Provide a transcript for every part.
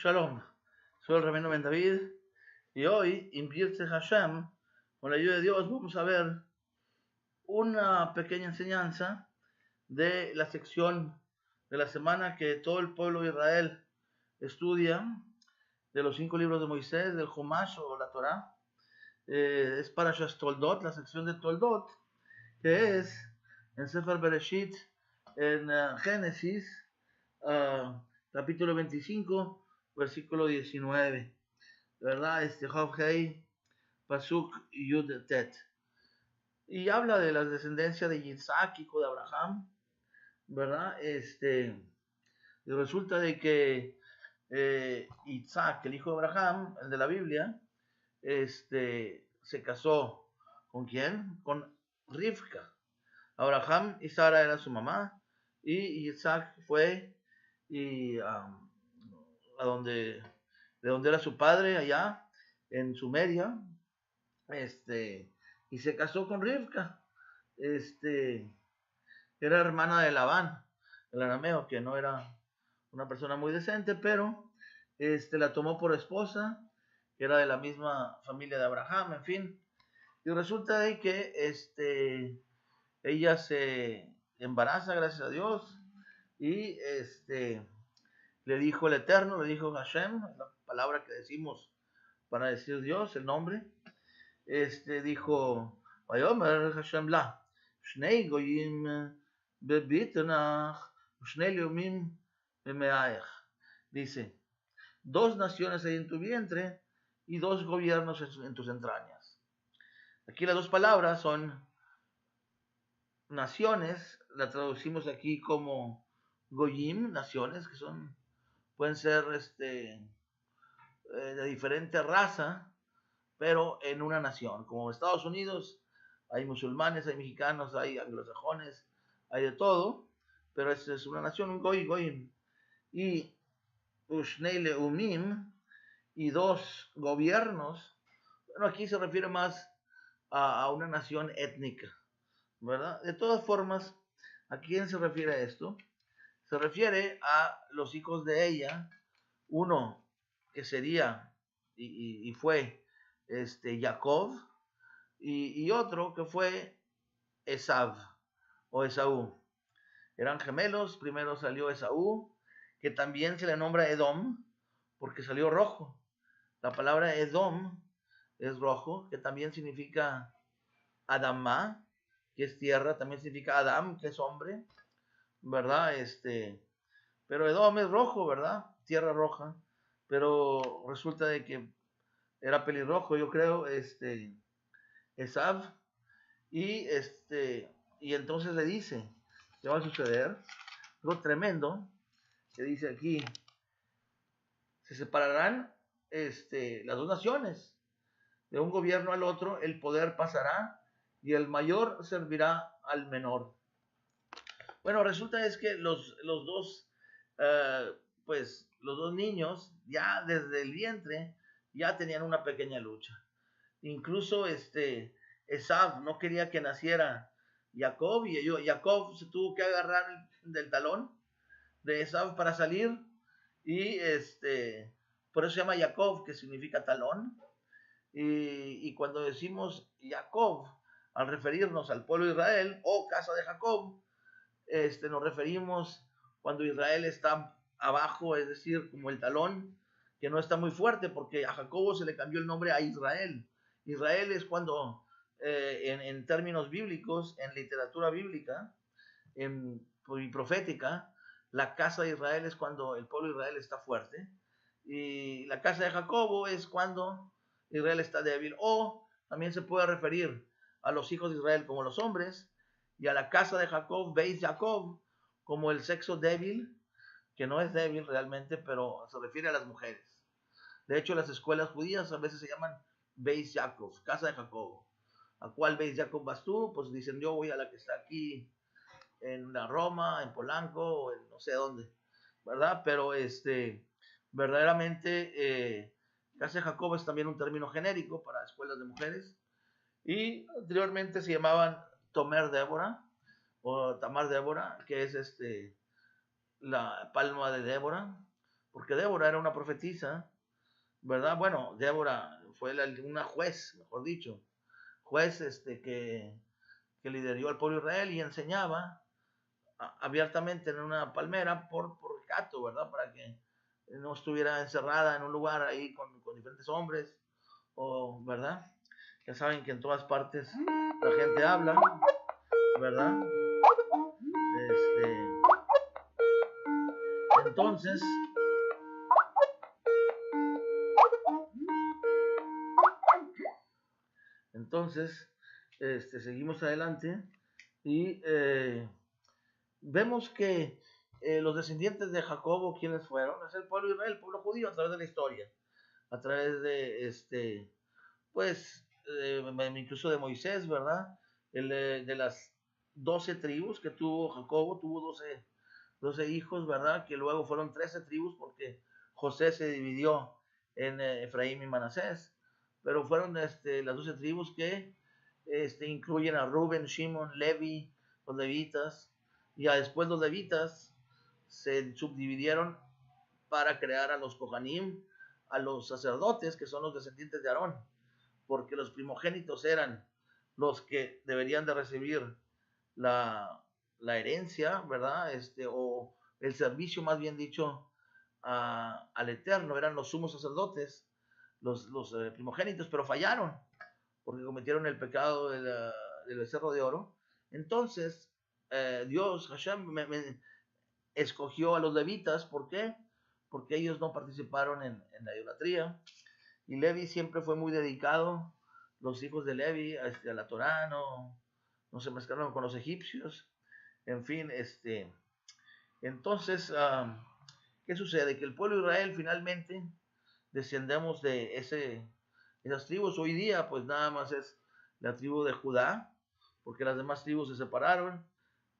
Shalom, soy el Rabino Ben David y hoy, en Pirtei Hashem, con la ayuda de Dios, vamos a ver una pequeña enseñanza de la sección de la semana que todo el pueblo de Israel estudia, de los 5 libros de Moisés, del Chumash o la Torah. Es Parashat Toldot, la sección de Toldot, que es en Sefer Bereshit, en Génesis, capítulo 25, versículo 19, ¿verdad? Job Hei, Pasuk Yud Tet. Y habla de la descendencia de Isaac, hijo de Abraham, ¿verdad? Y resulta de que Isaac, el hijo de Abraham, el de la Biblia, se casó ¿con quién? Con Rivka. Abraham y Sara eran su mamá, y Isaac fue y de donde era su padre, allá en Sumeria, y se casó con Rivka. Era hermana de Labán, el arameo, que no era una persona muy decente, pero la tomó por esposa, que era de la misma familia de Abraham, en fin. Y resulta de que ella se embaraza, gracias a Dios, y le dijo el Eterno, le dijo Hashem, la palabra que decimos para decir Dios, el nombre, dijo, Vayomer Hashem la, Shnei goyim bebitanach, Shnei leumim bemeaech. Dice, 2 naciones hay en tu vientre y 2 gobiernos en tus entrañas. Aquí las 2 palabras son naciones, la traducimos aquí como goyim, naciones, que pueden ser de diferente raza, pero en una nación. Como Estados Unidos, hay musulmanes, hay mexicanos, hay anglosajones, hay de todo, pero esta es una nación, un goyim. Y Ushnei leumim, y 2 gobiernos. Bueno, aquí se refiere más a una nación étnica, ¿verdad? De todas formas, ¿a quién se refiere esto? Se refiere a los hijos de ella, uno que sería y fue Jacob, y otro que fue Esav o Esaú. Eran gemelos, primero salió Esaú, que también se le nombra Edom, porque salió rojo. La palabra Edom es rojo, que también significa Adamá, que es tierra, también significa Adam, que es hombre, ¿verdad? Pero Edom es rojo, ¿verdad? Tierra roja, pero resulta de que era pelirrojo, yo creo, Esav, y y entonces le dice, ¿qué va a suceder? Algo tremendo, que dice aquí, se separarán las 2 naciones, de un gobierno al otro, el poder pasará, y el mayor servirá al menor. Bueno, resulta es que los 2, pues los 2 niños, ya desde el vientre, ya tenían una pequeña lucha. Incluso Esav no quería que naciera Jacob, y Jacob se tuvo que agarrar del talón de Esav para salir, y por eso se llama Jacob, que significa talón. Y cuando decimos Jacob, al referirnos al pueblo de Israel, o casa de Jacob, nos referimos cuando Israel está abajo, es decir, como el talón, que no está muy fuerte, porque a Jacobo se le cambió el nombre a Israel. Israel es cuando, en términos bíblicos, en literatura bíblica y profética, la casa de Israel es cuando el pueblo de Israel está fuerte, y la casa de Jacobo es cuando Israel está débil. O también se puede referir a los hijos de Israel como los hombres, y a la casa de Jacob, Beis Jacob, como el sexo débil, que no es débil realmente, pero se refiere a las mujeres. De hecho, las escuelas judías a veces se llaman Beis Jacob, casa de Jacob. ¿A cuál Beis Jacob vas tú? Pues dicen, yo voy a la que está aquí en la Roma, en Polanco, o en no sé dónde, ¿verdad? Pero verdaderamente, casa de Jacob es también un término genérico para escuelas de mujeres, y anteriormente se llamaban Tomer Débora o Tamar Débora, que es la palma de Débora, porque Débora era una profetisa, ¿verdad? Bueno, Débora fue una juez, mejor dicho, juez que lideró al pueblo de Israel y enseñaba abiertamente en una palmera por recato, ¿verdad? Para que no estuviera encerrada en un lugar ahí con diferentes hombres, o, ¿verdad? Ya saben que en todas partes la gente habla, ¿verdad? Este, entonces, entonces, seguimos adelante y vemos que los descendientes de Jacobo, ¿quiénes fueron? Es el pueblo de Israel, el pueblo judío, a través de la historia, a través de pues, incluso de Moisés, ¿verdad? De las 12 tribus que tuvo Jacobo, tuvo 12 hijos, ¿verdad? Que luego fueron 13 tribus porque José se dividió en Efraín y Manasés, pero fueron las 12 tribus que incluyen a Rubén, Shimon, Levi, los levitas, y ya después los levitas se subdividieron para crear a los Kohanim, a los sacerdotes, que son los descendientes de Aarón, porque los primogénitos eran los que deberían de recibir la herencia, ¿verdad? O el servicio, más bien dicho, al Eterno, eran los sumos sacerdotes, los primogénitos, pero fallaron, porque cometieron el pecado del becerro de oro. Entonces, Dios, Hashem, escogió a los levitas. ¿Por qué? Porque ellos no participaron en la idolatría. Y Levi siempre fue muy dedicado, los hijos de Levi, a la Torá, no se mezclaron con los egipcios. En fin, entonces, ¿qué sucede? Que el pueblo de Israel finalmente descendemos de esas tribus. Hoy día, pues nada más es la tribu de Judá, porque las demás tribus se separaron,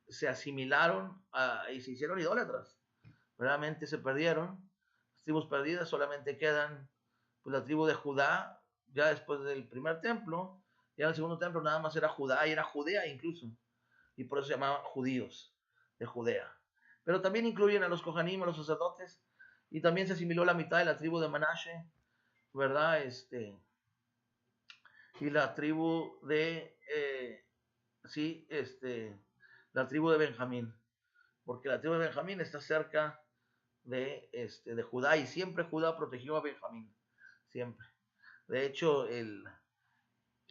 se asimilaron y se hicieron idólatras. Realmente se perdieron. Las tribus perdidas solamente quedan, pues, la tribu de Judá, ya después del primer templo. Ya en el segundo templo nada más era Judá, y era Judea incluso, y por eso se llamaban judíos de Judea. Pero también incluyen a los Kohanim, a los sacerdotes, y también se asimiló la mitad de la tribu de Manashe, ¿verdad? Y la tribu sí, la tribu de Benjamín, porque la tribu de Benjamín está cerca de Judá, y siempre Judá protegió a Benjamín, siempre. De hecho, el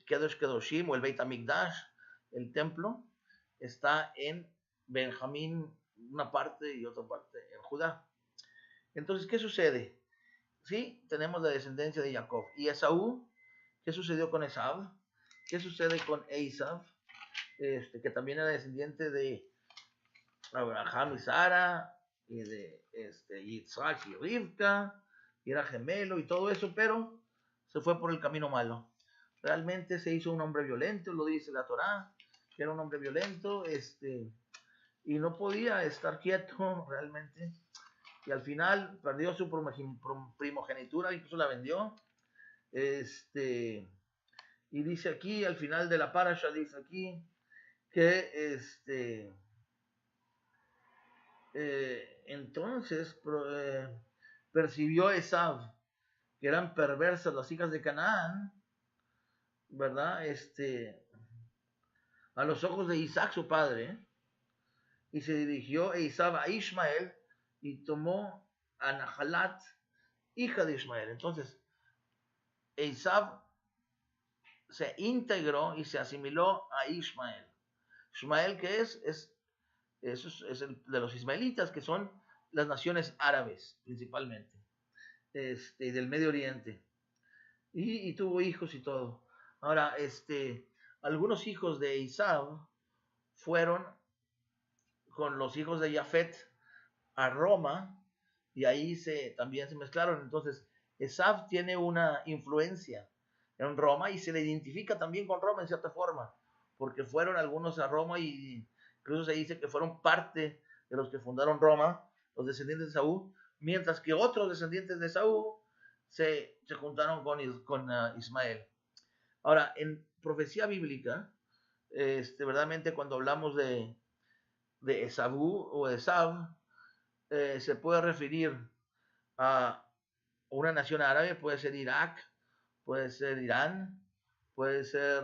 Kedosh Kedoshim, o el Beit HaMikdash, el templo, está en Benjamín, una parte, y otra parte en Judá. Entonces, ¿qué sucede? Sí, tenemos la descendencia de Jacob. ¿Y Esaú? ¿Qué sucedió con Esaú? ¿Qué sucede con Esaú? Que también era descendiente de Abraham y Sara, y de Isaac y Rivka, y era gemelo y todo eso, pero se fue por el camino malo. Realmente se hizo un hombre violento, lo dice la Torá, que era un hombre violento, y no podía estar quieto realmente, y al final perdió su primogenitura, incluso la vendió. Y dice aquí, al final de la parasha, dice aquí que entonces percibió Esaú que eran perversas las hijas de Canaán, ¿verdad? A los ojos de Isaac su padre, y se dirigió Esaú a Ismael y tomó a Nahalat, hija de Ismael. Entonces, Esaú se integró y se asimiló a Ismael. Ismael, ¿qué es? Es el de los ismaelitas, que son las naciones árabes, principalmente, del Medio Oriente. Y tuvo hijos y todo. Ahora, algunos hijos de Esaú fueron con los hijos de Jafet a Roma, y ahí también se mezclaron. Entonces, Esaú tiene una influencia en Roma y se le identifica también con Roma en cierta forma, porque fueron algunos a Roma, y incluso se dice que fueron parte de los que fundaron Roma, los descendientes de Saúl, mientras que otros descendientes de Saúl se juntaron con Ismael. Ahora, en profecía bíblica, verdaderamente cuando hablamos de Esaú o Esaú, se puede referir a una nación árabe, puede ser Irak, puede ser Irán, puede ser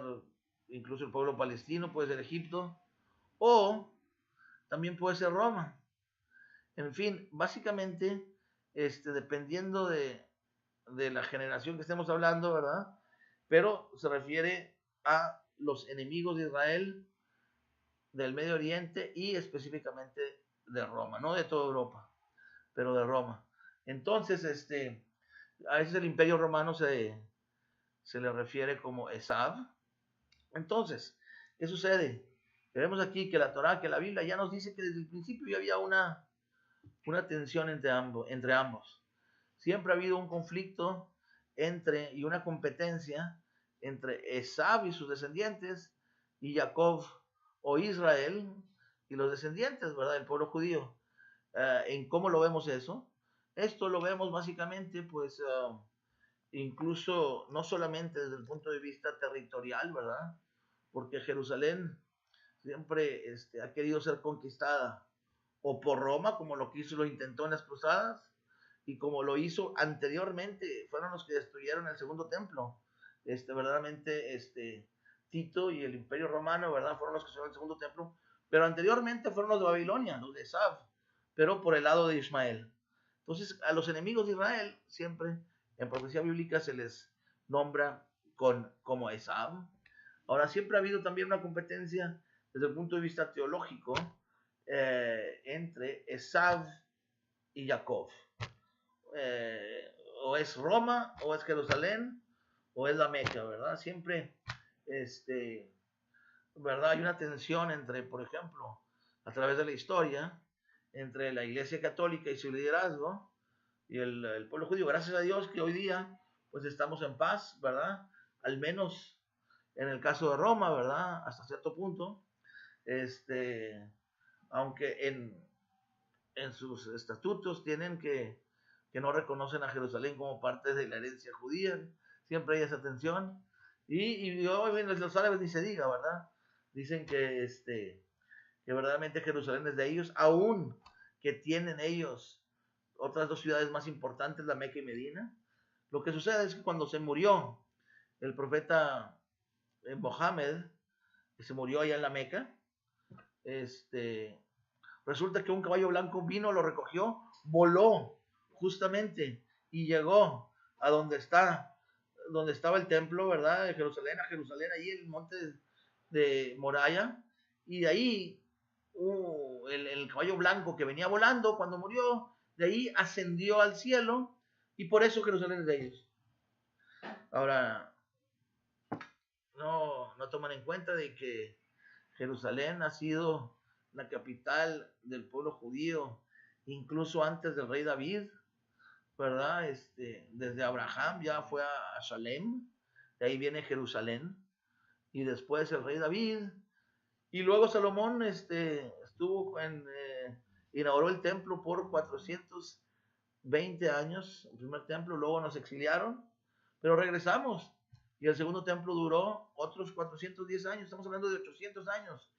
incluso el pueblo palestino, puede ser Egipto, o también puede ser Roma. En fin, básicamente, dependiendo de la generación que estemos hablando, ¿verdad? Pero se refiere a los enemigos de Israel, del Medio Oriente y específicamente de Roma, no de toda Europa, pero de Roma. Entonces, a veces el Imperio Romano se le refiere como Esav. Entonces, ¿qué sucede? Que vemos aquí que la Torá, que la Biblia ya nos dice que desde el principio ya había una tensión entre ambos. Siempre ha habido un conflicto y una competencia entre Esav y sus descendientes y Jacob o Israel y los descendientes, ¿verdad? Del pueblo judío. ¿En cómo lo vemos eso? Esto lo vemos básicamente, pues, incluso no solamente desde el punto de vista territorial, ¿verdad? Porque Jerusalén siempre ha querido ser conquistada o por Roma, como lo quiso, lo intentó en las cruzadas, y como lo hizo anteriormente, fueron los que destruyeron el segundo templo. Verdaderamente, Tito y el Imperio Romano, ¿verdad? Fueron los que destruyeron el segundo templo, pero anteriormente fueron los de Babilonia, los de Esab, pero por el lado de Ismael. Entonces, a los enemigos de Israel siempre en profecía bíblica se les nombra como Esab. Ahora, siempre ha habido también una competencia desde el punto de vista teológico entre Esav y Jacob. O es Roma, o es Jerusalén, o es la Meca, ¿verdad? Siempre, ¿verdad? Hay una tensión entre, por ejemplo, a través de la historia, entre la Iglesia Católica y su liderazgo y el pueblo judío. Gracias a Dios que hoy día, pues estamos en paz, ¿verdad? Al menos en el caso de Roma, ¿verdad? Hasta cierto punto. Aunque en sus estatutos tienen que no reconocen a Jerusalén como parte de la herencia judía, siempre hay esa tensión, y los árabes ni se diga, ¿verdad? Dicen que verdaderamente Jerusalén es de ellos, aún que tienen ellos otras dos ciudades más importantes, la Meca y Medina. Lo que sucede es que cuando se murió el profeta Mohammed, que se murió allá en la Meca, resulta que un caballo blanco vino, lo recogió, voló justamente y llegó a donde estaba el templo, ¿verdad? De Jerusalén, a Jerusalén, ahí en el monte de Moraya, y de ahí el caballo blanco que venía volando cuando murió, de ahí ascendió al cielo, y por eso Jerusalén es de ellos. Ahora, no toman en cuenta de que Jerusalén ha sido la capital del pueblo judío, incluso antes del rey David, ¿verdad? Desde Abraham ya fue a Salem, de ahí viene Jerusalén, y después el rey David, y luego Salomón inauguró el templo por 420 años, el primer templo, luego nos exiliaron, pero regresamos, y el segundo templo duró otros 410 años, estamos hablando de 800 años,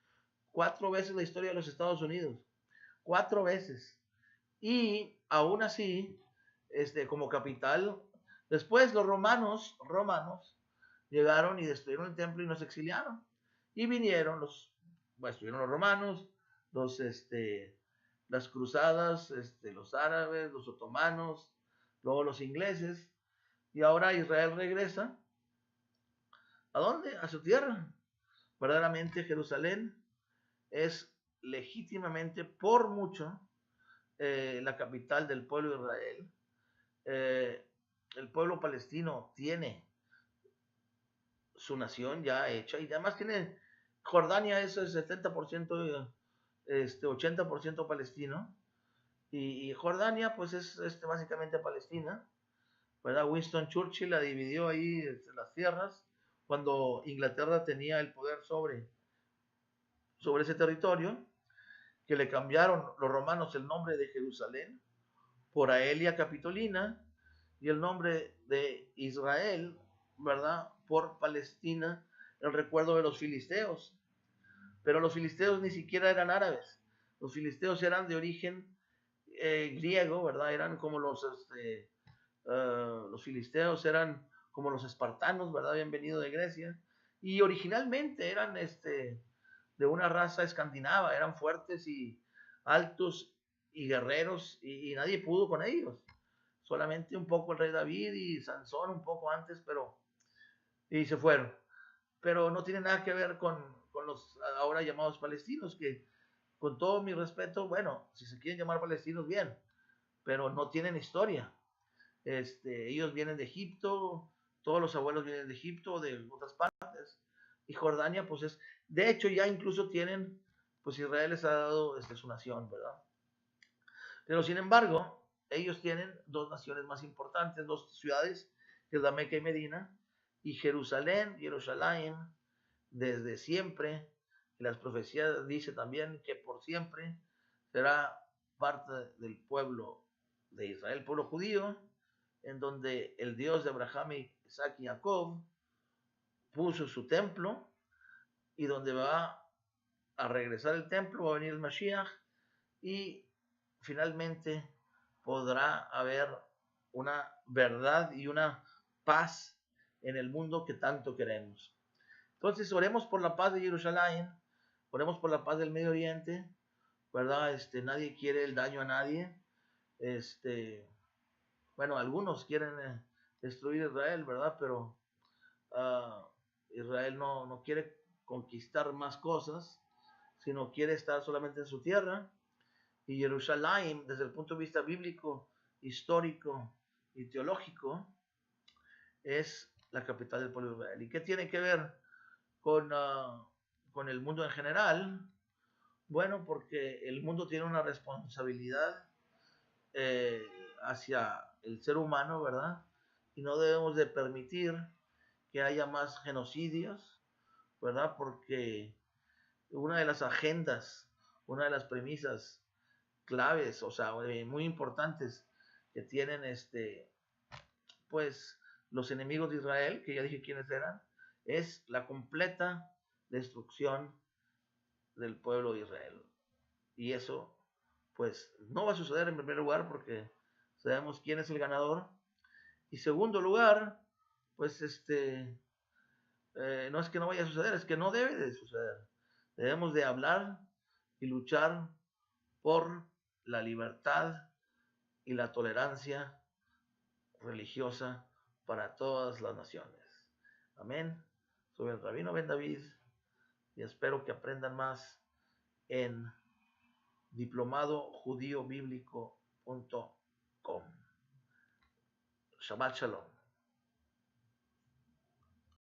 4 veces la historia de los Estados Unidos, 4 veces. Y aún así, como capital, después los romanos llegaron y destruyeron el templo y nos exiliaron. Y vinieron estuvieron los romanos, las cruzadas, los árabes, los otomanos, luego los ingleses, y ahora Israel regresa. ¿A dónde? A su tierra. Verdaderamente Jerusalén es legítimamente por mucho la capital del pueblo de Israel. El pueblo palestino tiene su nación ya hecha y además tiene Jordania, es el 70%, 80% palestino, y Jordania pues es básicamente Palestina, ¿verdad? Winston Churchill la dividió ahí las tierras cuando Inglaterra tenía el poder sobre ese territorio, que le cambiaron los romanos el nombre de Jerusalén por Aelia Capitolina y el nombre de Israel, ¿verdad? Por Palestina, el recuerdo de los filisteos. Pero los filisteos ni siquiera eran árabes, los filisteos eran de origen griego, ¿verdad? Eran como los filisteos, eran como los espartanos, ¿verdad? Habían venido de Grecia y originalmente eran de una raza escandinava, eran fuertes y altos y guerreros y nadie pudo con ellos. Solamente un poco el rey David y Sansón un poco antes, y se fueron. Pero no tiene nada que ver con los ahora llamados palestinos, que con todo mi respeto, bueno, si se quieren llamar palestinos, bien, pero no tienen historia. Ellos vienen de Egipto, todos los abuelos vienen de Egipto, de otras partes, y Jordania, pues de hecho ya incluso tienen, pues Israel les ha dado su nación, ¿verdad? Pero sin embargo, ellos tienen dos naciones más importantes, dos ciudades, que es la Meca y Medina, y Jerusalén, desde siempre, y las profecías dicen también que por siempre será parte del pueblo de Israel, pueblo judío, en donde el Dios de Abraham, Isaac y Jacob puso su templo y donde va a regresar el templo, va a venir el Mashiach y finalmente podrá haber una verdad y una paz en el mundo que tanto queremos. Entonces oremos por la paz de Jerusalén, oremos por la paz del Medio Oriente, ¿verdad? Nadie quiere el daño a nadie. Bueno, algunos quieren destruir Israel, ¿verdad? Pero Israel no quiere conquistar más cosas, sino quiere estar solamente en su tierra. Y Jerusalén, desde el punto de vista bíblico, histórico y teológico, es la capital del pueblo de Israel. ¿Y qué tiene que ver con el mundo en general? Bueno, porque el mundo tiene una responsabilidad hacia el ser humano, ¿verdad? Y no debemos de permitir que haya más genocidios, ¿verdad? Porque una de las agendas, una de las premisas claves, o sea, muy importantes que tienen pues los enemigos de Israel, que ya dije quiénes eran, es la completa destrucción del pueblo de Israel. Y eso, pues, no va a suceder en primer lugar porque sabemos quién es el ganador. Y segundo lugar, pues, no es que no vaya a suceder, es que no debe de suceder. Debemos de hablar y luchar por la libertad y la tolerancia religiosa para todas las naciones. Amén. Soy el Rabino Ben David y espero que aprendan más en diplomadojudíobíblico.com. Shabbat Shalom.